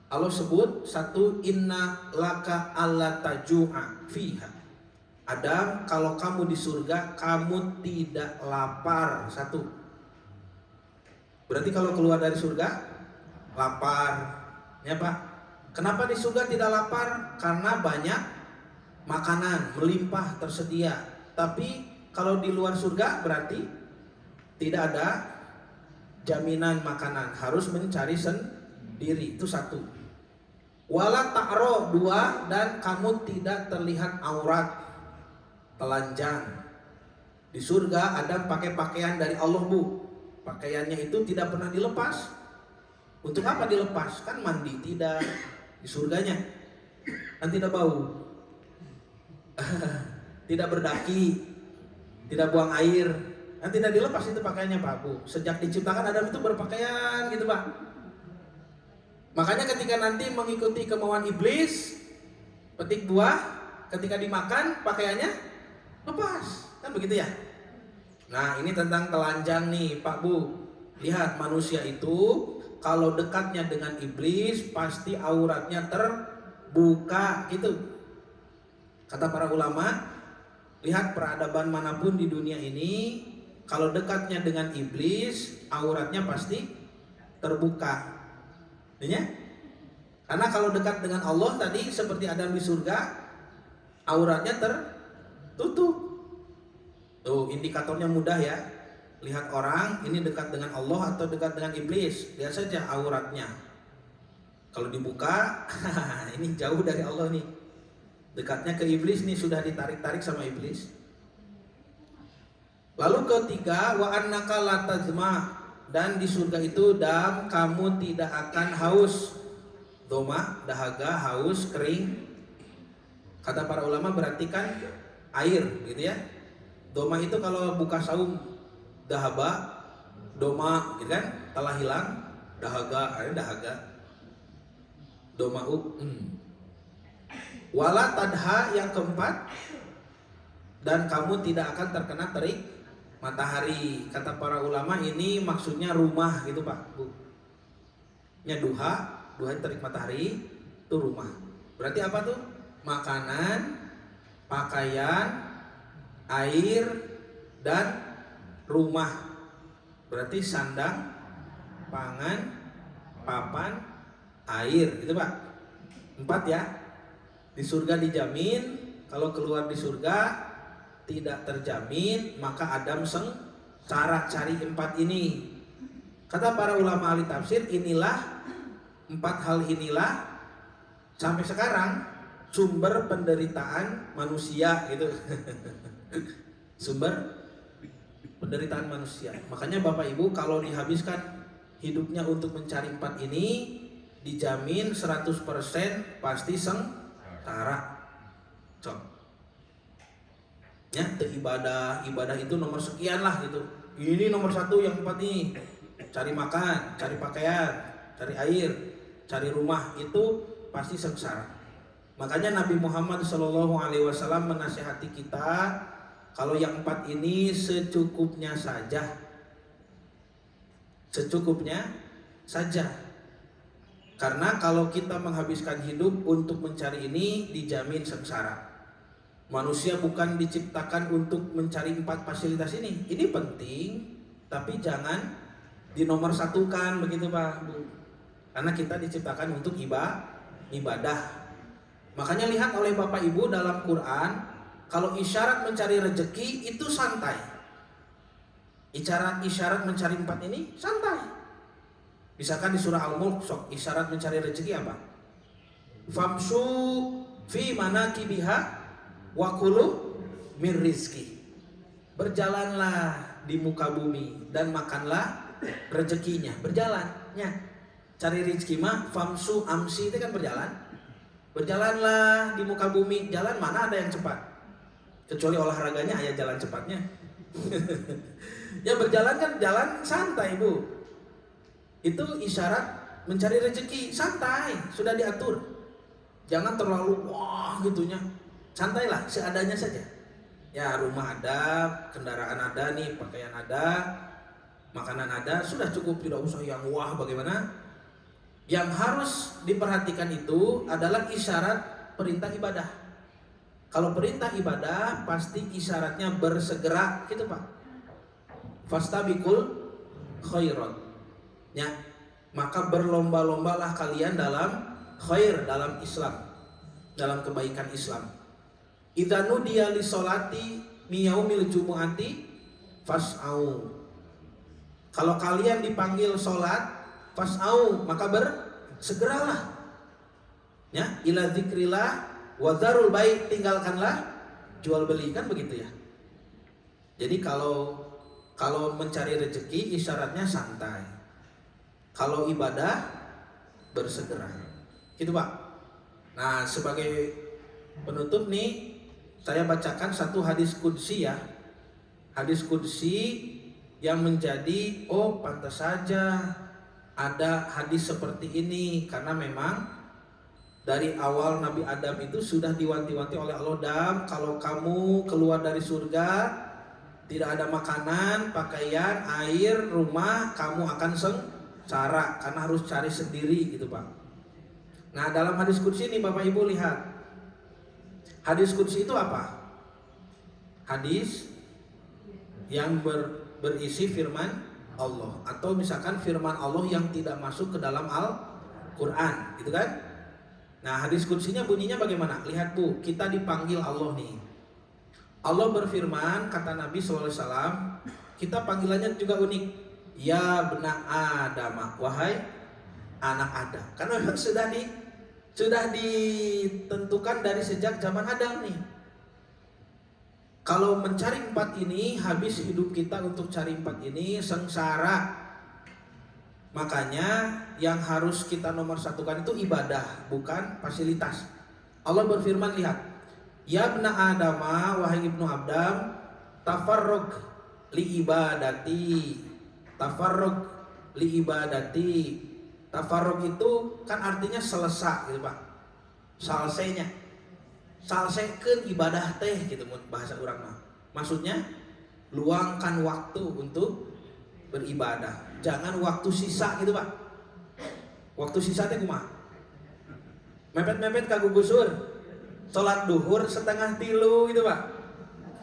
Allah sebut satu, inna laka alla taju'a fiha. Adam, kalau kamu di surga kamu tidak lapar. Satu. Berarti kalau keluar dari surga lapar. Ya Pak. Kenapa di surga tidak lapar? Karena banyak makanan melimpah tersedia. Tapi kalau di luar surga berarti tidak ada jaminan makanan, harus mencari sendiri. Itu satu. Wala ta'ro, 2, dan kamu tidak terlihat aurat, telanjang. Di surga Adam pakai pakaian dari Allah Bu. Pakaiannya itu tidak pernah dilepas. Untuk apa dilepas? Kan mandi tidak di surganya. Kan tidak bau. Tidak berdaki, tidak buang air, dan tidak dilepas itu pakaiannya Pak Bu. Sejak diciptakan Adam itu berpakaian gitu Pak. Makanya ketika nanti mengikuti kemauan iblis, petik buah, ketika dimakan pakaiannya lepas, kan begitu ya. Nah ini tentang telanjang nih Pak Bu. Lihat manusia itu kalau dekatnya dengan iblis pasti auratnya terbuka gitu. Kata para ulama, lihat peradaban manapun di dunia ini, kalau dekatnya dengan iblis, auratnya pasti terbuka. Ya? Karena kalau dekat dengan Allah tadi seperti Adam di surga, auratnya tertutup. Tuh indikatornya mudah ya. Lihat orang ini dekat dengan Allah atau dekat dengan iblis, lihat saja auratnya. Kalau dibuka, ini jauh dari Allah nih. Dekatnya ke iblis nih, sudah ditarik-tarik sama iblis. Lalu ketiga, wa annaka la tazma, dan di surga itu dam kamu tidak akan haus. Doma, dahaga, haus, kering. Kata para ulama berarti kan air gitu ya. Doma itu kalau buka saum, dahaba, doma gitu kan, telah hilang, dahaga, ada dahaga. Doma'u. Wala tadha, yang keempat, dan kamu tidak akan terkena terik matahari. Kata para ulama ini maksudnya rumah gitu Pak Bu. Nya duha terik matahari itu rumah. Berarti apa tuh? Makanan, pakaian, air, dan rumah. Berarti sandang, pangan, papan, air gitu Pak. 4 ya. Di surga dijamin, kalau keluar di surga tidak terjamin, maka Adam sengsara cari 4 ini. Kata para ulama ahli tafsir, inilah 4 hal inilah sampai sekarang sumber penderitaan manusia gitu. Sumber penderitaan manusia. Makanya Bapak Ibu kalau dihabiskan hidupnya untuk mencari 4 ini, dijamin 100% pasti sengsara. Cok. Ya, ibadah itu nomor sekian lah gitu. Ini nomor 1 yang 4 nih. Cari makan, cari pakaian, cari air, cari rumah, itu pasti sengsara. Makanya Nabi Muhammad SAW menasihati kita, kalau yang 4 ini secukupnya saja. Secukupnya saja. Karena kalau kita menghabiskan hidup untuk mencari ini, dijamin sengsara. Manusia bukan diciptakan untuk mencari 4 fasilitas ini. Ini penting, tapi jangan dinomor satukan begitu Pak Bu. Karena kita diciptakan untuk ibadah. Makanya lihat oleh Bapak Ibu dalam Quran, kalau isyarat mencari rezeki itu santai. Isyarat mencari 4 ini santai. Misalkan di surah Al-Mulk, isyarat mencari rezeki apa? Famsu fi manakibiha wa kulu mir rizki. Berjalanlah di muka bumi dan makanlah rezekinya. Berjalannya. Cari rezeki mah famsu amsi itu kan berjalan. Berjalanlah di muka bumi. Jalan mana ada yang cepat? Kecuali olahraganya ada jalan cepatnya. Ya berjalan kan jalan santai Bu. Itu isyarat mencari rezeki, santai, sudah diatur. Jangan terlalu wah gitunya. Santailah, seadanya saja. Ya, rumah ada, kendaraan ada nih, pakaian ada, makanan ada, sudah cukup, tidak usah yang wah bagaimana. Yang harus diperhatikan itu adalah isyarat perintah ibadah. Kalau perintah ibadah pasti isyaratnya bersegera, gitu Pak. Fastabiqul khairat. Ya, maka berlomba-lombalah kalian dalam khair, dalam Islam, dalam kebaikan Islam. Idza nudiya li sholati miyaumil jumu'ati fas'au. Kalau kalian dipanggil sholat fas'au, maka bersegeralah. Ya, ila dzikrillah wa dzarul bai', tinggalkanlah jual beli, kan begitu ya. Jadi kalau mencari rezeki isyaratnya santai. Kalau ibadah bersegera. Gitu Pak. Nah, sebagai penutup nih saya bacakan satu hadis qudsi ya. Hadis qudsi yang menjadi pantas saja ada hadis seperti ini, karena memang dari awal Nabi Adam itu sudah diwanti-wanti oleh Allah, Adam, kalau kamu keluar dari surga tidak ada makanan, pakaian, air, rumah, kamu akan sengsara karena harus cari sendiri, gitu Pak. Nah, dalam hadis qudsi ini Bapak Ibu lihat. Hadis qudsi itu apa? Hadis yang berisi firman Allah, atau misalkan firman Allah yang tidak masuk ke dalam Al-Qur'an, gitu kan? Nah, hadis qudsinya bunyinya bagaimana? Lihat Bu, kita dipanggil Allah nih. Allah berfirman, kata Nabi SAW, kita panggilannya juga unik. Ya bena Adam, wahai anak Adam. Karena memang sudah ditentukan dari sejak zaman Adam nih. Kalau mencari empat ini, habis hidup kita untuk cari empat ini, sengsara. Makanya yang harus kita nomor satukan itu ibadah, bukan fasilitas. Allah berfirman, lihat. Ya bna Adama, wahai ibnu Adam, tafarrug li ibadati. Tafarrug li ibadati. Tafarrug itu kan artinya selesai, gitu Pak. Salsenya. Salsekeun ibadah teh, gitu bahasa orang mah. Maksudnya luangkan waktu untuk beribadah. Jangan waktu sisa, gitu Pak. Waktu sisa teh kumaha? Mepet-mepet ka gugusur. Sholat duhur setengah 3 gitu Pak.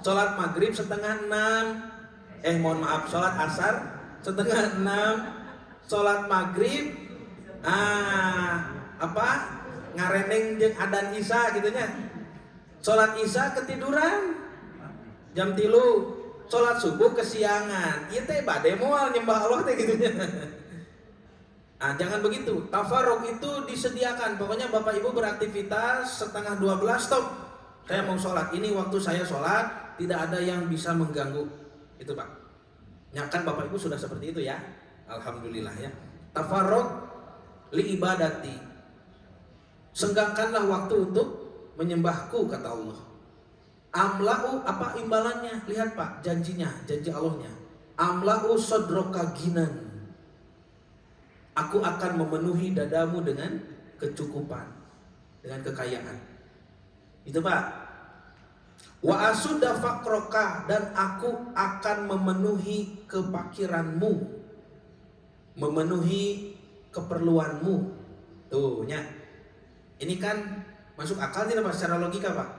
Sholat maghrib setengah 6. Mohon maaf, sholat asar setengah 6. Sholat maghrib ngareneng jeung adan isya gitunya. Sholat isya ketiduran jam 3. Sholat subuh kesiangan. Ieu teh bade moal nyembah Allah teh gitunya. Nah, jangan begitu. Tafarrug itu disediakan. Pokoknya Bapak Ibu beraktivitas setengah 12 stop. Saya mau sholat. Ini waktu saya sholat. Tidak ada yang bisa mengganggu. Itu Pak. Ya kan Bapak Ibu sudah seperti itu ya. Alhamdulillah ya. Tafarrug li ibadati. Senggangkanlah waktu untuk menyembahku, kata Allah. Amla'u, apa imbalannya? Lihat Pak, janjinya, janji Allahnya. Amla'u sodroka ginan. Aku akan memenuhi dadamu dengan kecukupan, dengan kekayaan. Itu Pak. Wa asudda faqroka, dan aku akan memenuhi kefakiranmu, memenuhi keperluanmu. Tuh, nya. Ini kan masuk akal tidak Pak secara logika Pak?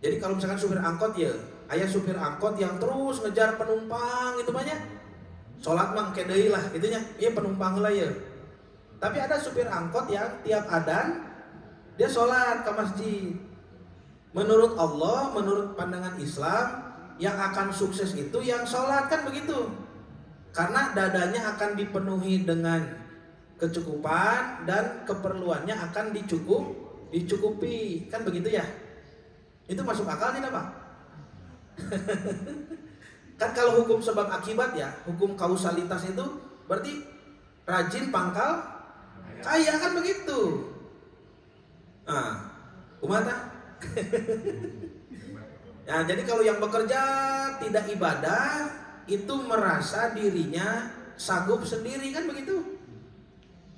Jadi kalau misalkan supir angkot ya, ayah supir angkot yang terus ngejar penumpang itu banyak. Sholat mang kedei lah gitunya, iya penumpang lah ya. Tapi ada supir angkot yang tiap adan dia sholat ke masjid. Menurut Allah, menurut pandangan Islam, yang akan sukses itu yang sholat, kan begitu. Karena dadanya akan dipenuhi dengan kecukupan dan keperluannya akan dicukupi, kan begitu ya. Itu masuk akal tidak Pak? Kan kalau hukum sebab akibat ya, hukum kausalitas itu berarti rajin pangkal kaya, kan begitu. Nah, kumata. Nah, jadi kalau yang bekerja tidak ibadah itu merasa dirinya sanggup sendiri, kan begitu.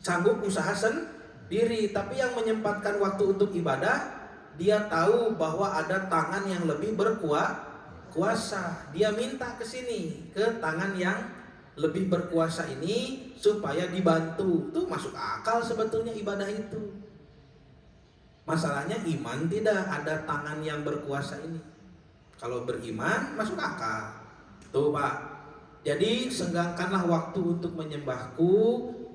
Sanggup usaha sendiri, tapi yang menyempatkan waktu untuk ibadah dia tahu bahwa ada tangan yang lebih berkuasa. Dia minta ke sini, ke tangan yang lebih berkuasa ini supaya dibantu. Itu masuk akal sebetulnya ibadah itu. Masalahnya iman tidak, ada tangan yang berkuasa ini. Kalau beriman masuk akal. Tuh Pak. Jadi senggangkanlah waktu untuk menyembahku,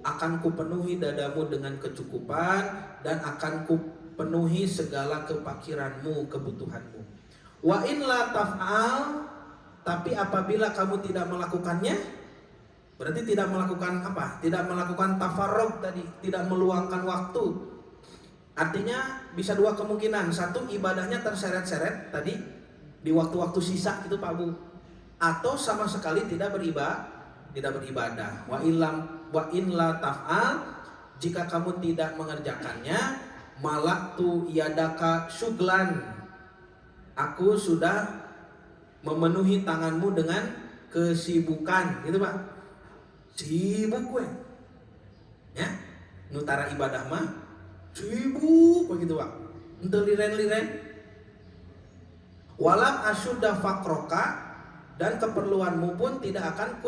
akan kupenuhi dadamu dengan kecukupan, dan akan kupenuhi segala kepakiranmu, kebutuhanmu. Wa in la taf'al, tapi apabila kamu tidak melakukannya, berarti tidak melakukan apa? Tidak melakukan tafarrug tadi, tidak meluangkan waktu. Artinya bisa dua kemungkinan. Satu, ibadahnya terseret-seret tadi di waktu-waktu sisa itu Pak Bu, atau sama sekali tidak beribadah. Wa in la taf'al, jika kamu tidak mengerjakannya, malaktu yadaka syuglan, aku sudah memenuhi tanganmu dengan kesibukan, gitu Pak. Sibuk gue, ya. Nutara ibadah mah sibuk begitu Pak. Untuk liren-liren. Walam asyudda fakroka, dan keperluanmu pun tidak akan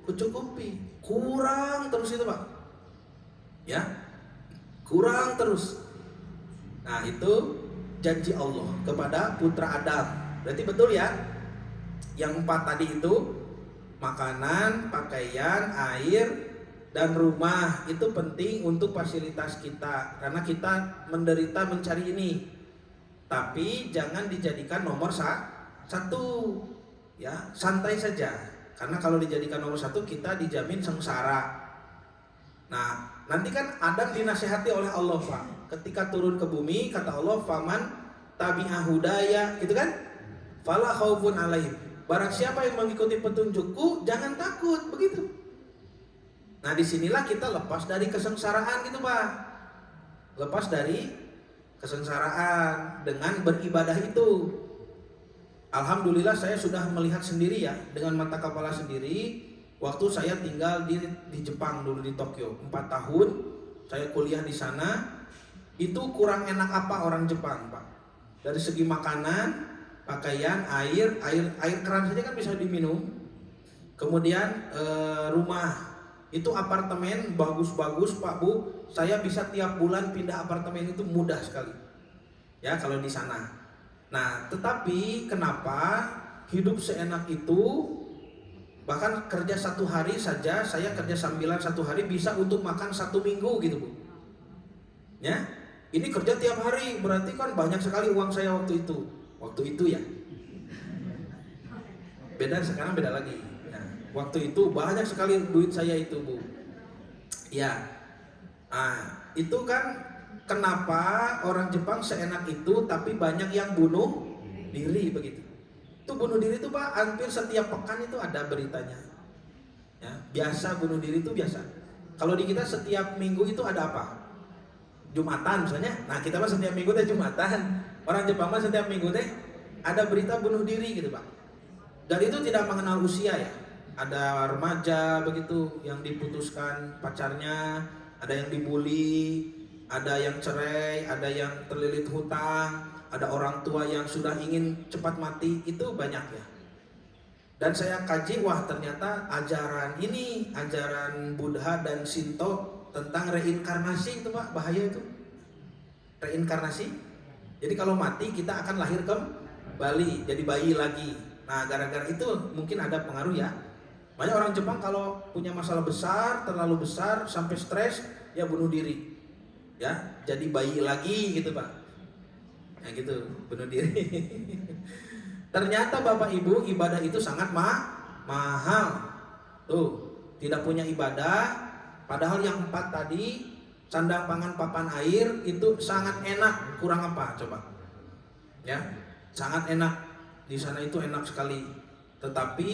kucukupi. Kurang terus itu Pak, ya, kurang terus. Nah itu janji Allah kepada putra Adam. Berarti betul ya, yang 4 tadi itu, makanan, pakaian, air, dan rumah itu penting untuk fasilitas kita, karena kita menderita mencari ini. Tapi jangan dijadikan nomor 1, ya, santai saja. Karena kalau dijadikan nomor 1 kita dijamin sengsara. Nah, nanti kan Adam dinasihati oleh Allah Pak. Ketika turun ke bumi kata Allah, faman tabi'a hudaya, gitu kan? Fala khaufun alaihim. Barang siapa yang mengikuti petunjukku, jangan takut, begitu. Nah, disinilah kita lepas dari kesengsaraan gitu Pak. Lepas dari kesengsaraan dengan beribadah itu. Alhamdulillah saya sudah melihat sendiri ya, dengan mata kepala sendiri. Waktu saya tinggal di Jepang dulu, di Tokyo 4 tahun, saya kuliah di sana. Itu kurang enak apa orang Jepang Pak? Dari segi makanan, pakaian, air keran saja kan bisa diminum. Kemudian rumah, itu apartemen bagus-bagus Pak Bu. Saya bisa tiap bulan pindah apartemen itu mudah sekali. Ya kalau di sana. Nah, tetapi kenapa hidup seenak itu, bahkan kerja 1 hari saja, saya kerja sambilan 1 hari bisa untuk makan 1 minggu gitu Bu. Ya, ini kerja tiap hari, berarti kan banyak sekali uang saya waktu itu. Waktu itu ya. Beda sekarang, beda lagi. Nah, waktu itu banyak sekali duit saya itu Bu. Ya. Nah, itu kan kenapa orang Jepang seenak itu, tapi banyak yang bunuh diri begitu. Itu bunuh diri itu Pak, hampir setiap pekan itu ada beritanya. Ya, biasa bunuh diri itu biasa. Kalau di kita setiap minggu itu ada apa? Jumatan misalnya. Nah, kita mah setiap minggu teh Jumatan. Orang Jepang mah setiap minggu teh ada berita bunuh diri gitu Pak. Dan itu tidak mengenal usia ya. Ada remaja begitu yang diputuskan pacarnya, ada yang dibully, ada yang cerai, ada yang terlilit hutang, ada orang tua yang sudah ingin cepat mati, itu banyak ya. Dan saya kaji, wah ternyata ajaran ini, ajaran Buddha dan Shinto tentang reinkarnasi itu Pak, bahaya itu. Reinkarnasi. Jadi kalau mati kita akan lahir kembali, jadi bayi lagi. Nah, gara-gara itu mungkin ada pengaruh ya. Banyak orang Jepang kalau punya masalah besar, terlalu besar, sampai stres, ya bunuh diri. Ya, jadi bayi lagi gitu Pak. Nah gitu, bunuh diri. Ternyata Bapak Ibu, ibadah itu sangat mahal. Tuh, tidak punya ibadah, padahal yang 4 tadi, sandang pangan papan air, itu sangat enak. Kurang apa coba? Ya, sangat enak. Di sana itu enak sekali. Tetapi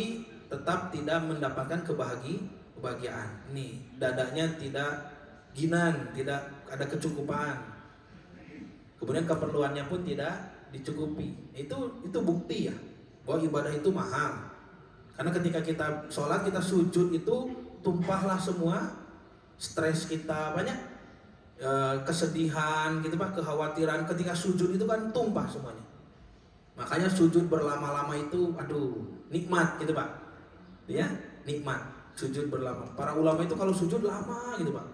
tetap tidak mendapatkan kebahagiaan. Nih, dadanya tidak ginan, tidak ada kecukupan. Kemudian keperluannya pun tidak dicukupi. Itu bukti ya bahwa ibadah itu mahal. Karena ketika kita sholat, kita sujud itu tumpahlah semua stres kita banyak. kesedihan gitu Pak, kekhawatiran ketika sujud itu kan tumpah semuanya. Makanya sujud berlama-lama itu aduh nikmat gitu Pak. Ya, nikmat sujud berlama. Para ulama itu kalau sujud lama gitu Pak.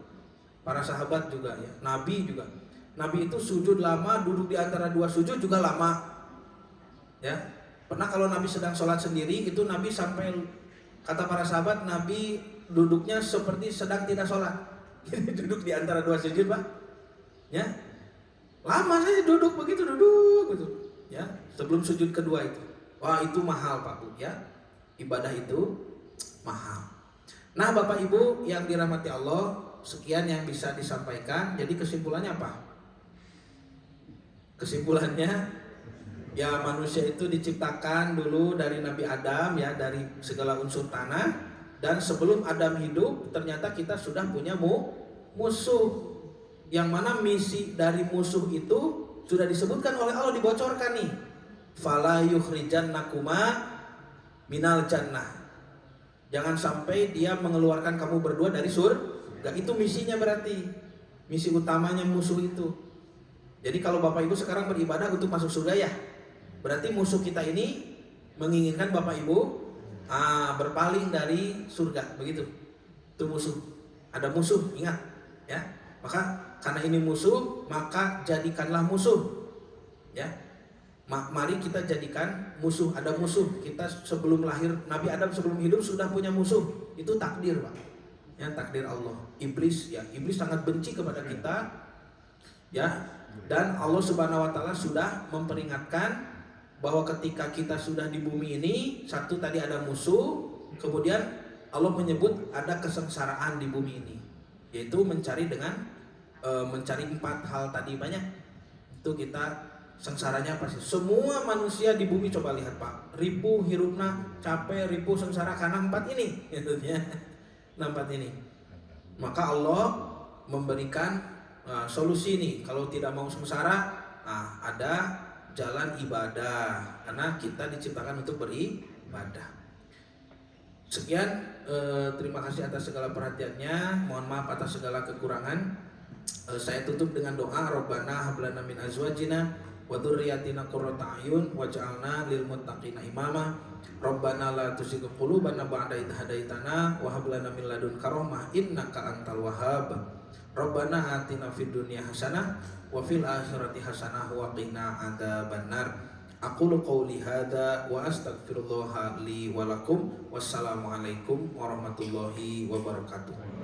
Para sahabat juga ya, Nabi juga. Nabi itu sujud lama, duduk di antara dua sujud juga lama. Ya. Pernah kalau Nabi sedang sholat sendiri itu Nabi sampai kata para sahabat Nabi duduknya seperti sedang tidak sholat. Duduk di antara dua sujud Pak. Ya. Lama saja duduk begitu gitu. Ya, sebelum sujud kedua itu. Wah, itu mahal Pak Bu ya. Ibadah itu mahal. Nah, Bapak Ibu yang dirahmati Allah, sekian yang bisa disampaikan. Jadi kesimpulannya apa? Kesimpulannya ya manusia itu diciptakan dulu dari Nabi Adam ya, dari segala unsur tanah. Dan sebelum Adam hidup ternyata kita sudah punya musuh. Yang mana misi dari musuh itu sudah disebutkan oleh Allah, dibocorkan nih. Fala yukhrijannakuma minal jannah. Jangan sampai dia mengeluarkan kamu berdua dari surga. Itu misinya berarti. Misi utamanya musuh itu. Jadi kalau Bapak Ibu sekarang beribadah untuk masuk surga ya, berarti musuh kita ini menginginkan Bapak Ibu berpaling dari surga, begitu. Itu musuh. Ada musuh, ingat ya. Maka karena ini musuh, maka jadikanlah musuh. Ya. Mari kita jadikan musuh. Ada musuh. Kita sebelum lahir, Nabi Adam sebelum hidup sudah punya musuh. Itu takdir Pak. Ya, takdir Allah. Iblis ya, iblis sangat benci kepada kita. Ya. Dan Allah Subhanahu wa taala sudah memperingatkan bahwa ketika kita sudah di bumi ini, satu tadi ada musuh, kemudian Allah menyebut ada kesengsaraan di bumi ini, yaitu mencari mencari 4 hal tadi banyak. Itu kita sengsaranya apa sih? Semua manusia di bumi coba lihat Pak, ripuh hirupna, capek, ripuh sengsara karena 4 ini, gitu ya. 4 ini. Maka Allah memberikan solusi nih. Kalau tidak mau sengsara, ada jalan ibadah, karena kita diciptakan untuk beribadah. Sekian, terima kasih atas segala perhatiannya. Mohon maaf atas segala kekurangan. Saya tutup dengan doa. Rabbana hab lana min azwajina wa dzurriyyatina qurrata a'yun waj'alna lil muttaqina imama. Rabbana la tuzigh qulubana ba'da idh hadaitana wa hab lana min ladunka rahmah innaka antal wahhab. Rabbana atina fid dunya hasanah wa fil akhirati hasanah wa qina adzabannar. Aqulu qouli hadza wa astaghfirullah li wa lakum. Wassalamualaikum warahmatullahi wabarakatuh.